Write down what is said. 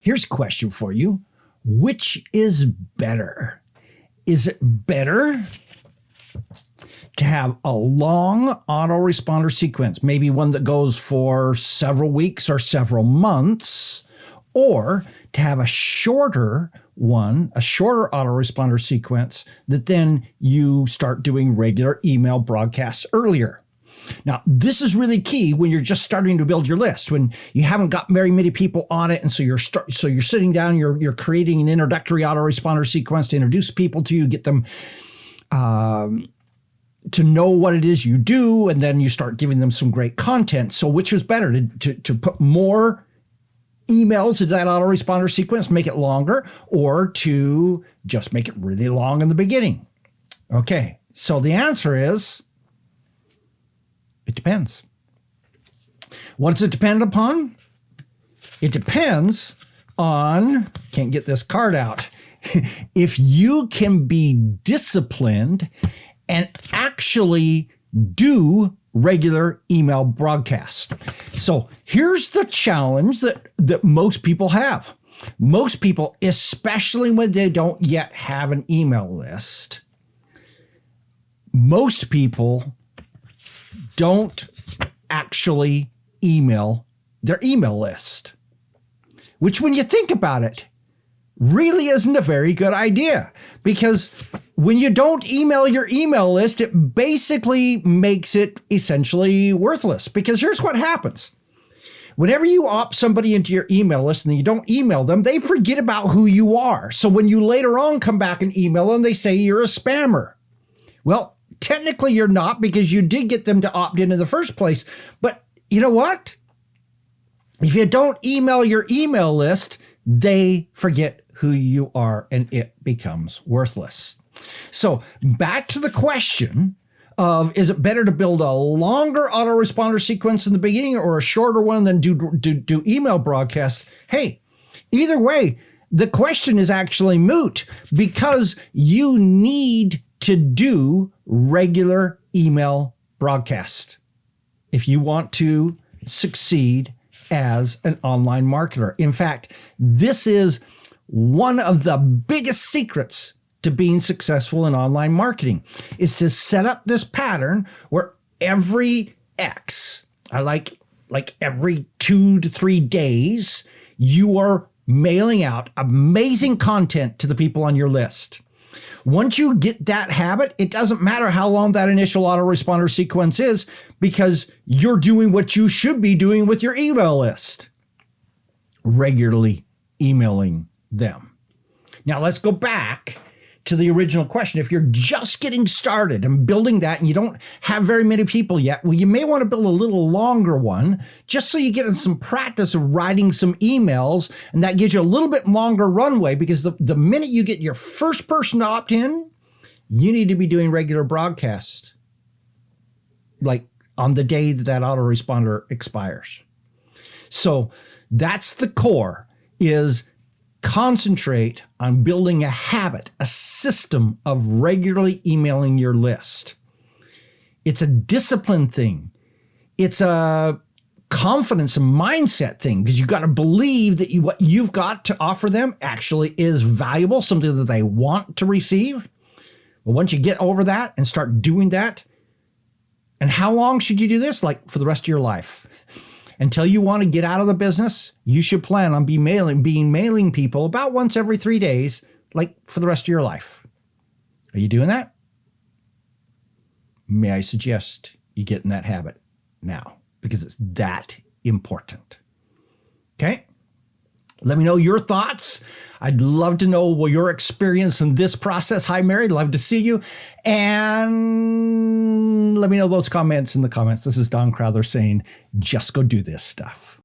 Here's a question for you. Which is better? Is it better to have a long autoresponder sequence, maybe one that goes for several weeks or several months, or to have a shorter one, a shorter autoresponder sequence that then you start doing regular email broadcasts earlier? Now, this is really key when you're just starting to build your list, when you haven't got very many people on it. And so you're sitting down, you're creating an introductory autoresponder sequence to introduce people to you, get them to know what it is you do, and then you start giving them some great content. So which was better, to put more emails into that autoresponder sequence, make it longer, or to just make it really long in the beginning? Okay, so the answer is, it depends. What does it depend upon? It depends on, can't get this card out, if you can be disciplined and actually do regular email broadcast. So here's the challenge that most people have. Most people, especially when they don't yet have an email list, most people don't actually email their email list, which, when you think about it, really isn't a very good idea, because when you don't email your email list, it basically makes it essentially worthless. Because here's what happens. Whenever you opt somebody into your email list and you don't email them, they forget about who you are. So when you later on come back and email them, they say you're a spammer. Well, technically you're not, because you did get them to opt in the first place. But you know what? If you don't email your email list, they forget who you are and it becomes worthless. So back to the question of, is it better to build a longer autoresponder sequence in the beginning or a shorter one than do email broadcasts? Hey, either way, the question is actually moot, because you need to do regular email broadcast if you want to succeed as an online marketer. In fact, this is one of the biggest secrets to being successful in online marketing, is to set up this pattern where every X, like every 2 to 3 days, you are mailing out amazing content to the people on your list. Once you get that habit, it doesn't matter how long that initial autoresponder sequence is, because you're doing what you should be doing with your email list, regularly emailing them. Now let's go back to the original question. If you're just getting started and building that and you don't have very many people yet, well, you may want to build a little longer one just so you get in some practice of writing some emails, and that gives you a little bit longer runway, because the minute you get your first person to opt in, you need to be doing regular broadcasts, like on the day that autoresponder expires. So that's the core, is concentrate on building a habit, a system of regularly emailing your list. It's a discipline thing. It's a confidence and mindset thing, because you've got to believe that what you've got to offer them actually is valuable, something that they want to receive. But once you get over that and start doing that, and how long should you do this? Like for the rest of your life. Until you want to get out of the business, you should plan on being mailing people about once every 3 days, like for the rest of your life. Are you doing that? May I suggest you get in that habit now, because it's that important. Okay? Let me know your thoughts. I'd love to know your experience in this process. Hi, Mary. Love to see you. And let me know those comments in the comments. This is Don Crowther saying, just go do this stuff.